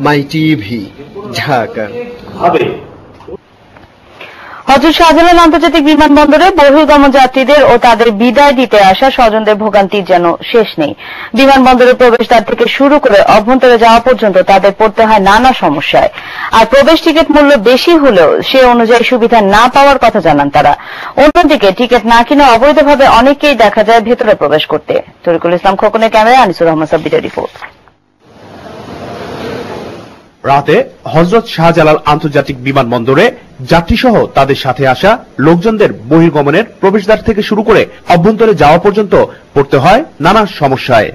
মাই TV Dhaka. Hazrat Shahjalal আন্তর্জাতিক বিমানবন্দরে বহির্গমন যাত্রীদের ও তাদের বিদায় দিতে আসা স্বজনদের ভোগান্তির যেন শেষ নেই। বিমানবন্দরের প্রবেশদ্বার থেকে শুরু করে অভ্যন্তরে যাওয়া পর্যন্ত তাদের পড়তে হয় নানা সমস্যায়। আর প্রবেশ টিকিট মূল্য বেশি হলেও সে অনুযায়ী সুবিধা না পাওয়ার কথা জানান তারা। অন্যদিকে টিকিট না কিনে অবৈধভাবে অনেকেই দেখা যায় ভেতরে প্রবেশ করতে। তরিকুল ইসলাম খোকনের ক্যামেরায় আনিসুর রহমান সাব্বিরের রিপোর্ট। রাতে হযরত শাহজালাল আন্তর্জাতিক বিমানবন্দরে যাত্রীসহ তাদের সাথে আসা লোকজনদের বহির্গমনের প্রবেশদ্বার থেকে শুরু করে অভ্যন্তরে যাওয়া পর্যন্ত পড়তে হয় নানা সমস্যায়।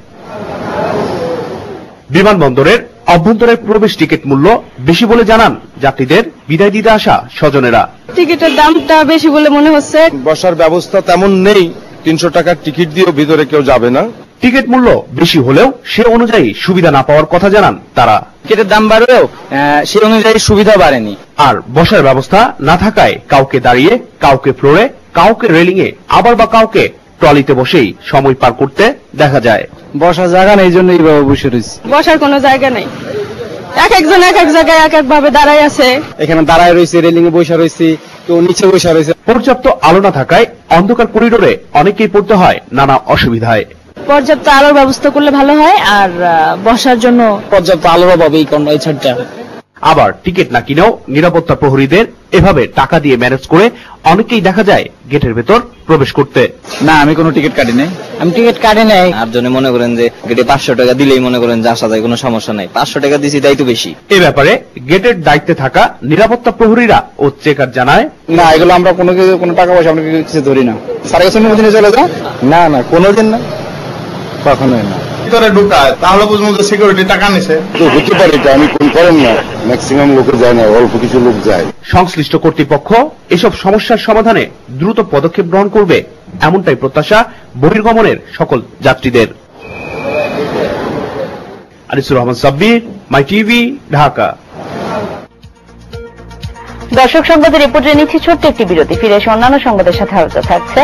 বিমানবন্দরের অভ্যন্তরের প্রবেশ টিকিট মূল্য বেশি বলে জানান যাত্রীদের বিদায় দিতে আসা স্বজনেরা। টিকিটের দামটা বেশি বলে মনে হচ্ছে। বসার ব্যবস্থা তেমন নেই, 300 টাকার টিকিট দিয়েও ভিতরে কেউ যাবে না। টিকিট মূল্য বেশি হলেও সে অনুযায়ী সুবিধা না পাওয়ার কথা জানান তারা। টিকিটের দাম বাড়লেও সে অনুযায়ী সুবিধা বাড়েনি। আর বসার ব্যবস্থা না থাকায় কাউকে দাঁড়িয়ে, কাউকে ফ্লোরে, কাউকে রেলিং এ, আবার বা কাউকে ট্রলিতে বসেই সময় পার করতে দেখা যায়। বসার জায়গা নেই, এই জন্য এইভাবে বসে রয়েছে। বসার কোনো জায়গা নেই, এক একজন এক এক জায়গায় এক এক ভাবে দাঁড়ায় আছে। এখানে দাঁড়ায় রয়েছে, রেলিং এ বসে রয়েছে, কেউ নিচে বসে রয়েছে। পর্যাপ্ত আলো না থাকায় অন্ধকার করিডোরে অনেকেই পড়তে হয় নানা অসুবিধায়। পর্যাপ্ত আলোর ব্যবস্থা করলে ভালো হয়, আর বসার জন্য পর্যাপ্ত আলোর অভাবে এই ছাড়টা। আবার টিকিট না কিনেও নিরাপত্তা প্রহরীদের এভাবে টাকা দিয়ে ম্যানেজ করে অনেকেই দেখা যায় গেটের ভেতর প্রবেশ করতে। না, আমি কোনো টিকিট কাটি নাই। আমি টিকিট কাটি নাই। আর জন্য মনে করেন যে গেটে 500 টাকা দিলেই মনে করেন যে আসা যায়, কোনো সমস্যা নাই। 500 টাকা দিছি তাই তো বেশি। এ ব্যাপারে গেটের দায়িত্বে থাকা নিরাপত্তা প্রহরীরা ও চেকার জানায়, না, এগুলো আমরা কোনো টাকা পয়সা আমরা কিছু ধরি না। স্যার কাছে দিনে চলে যাও। না না, কোনোদিন না, কখনোই না। ভিতরে ঢুকায় তাহলে বুঝবো যে সিকিউরিটি টাকা নিছে। তো হতে পারে, এটা আমি কোন করেন না, ম্যাক্সিমাম লোকে যায় না, অল্প কিছু লোক যায়। সংশ্লিষ্ট কর্তৃপক্ষ এসব সমস্যার সমাধানে দ্রুত পদক্ষেপ গ্রহণ করবে, এমনটাই প্রত্যাশা বহির্গমনের সকল যাত্রীদের। আনিসুর রহমান সাব্বির, মাই টিভি, ঢাকা। দর্শক সংবাদের রিপোর্টে নিচ্ছি ছোট্ট একটি বিরতি। ফিরে এসে অন্যান্য সংবাদের সাথে আলোচনা থাকছে।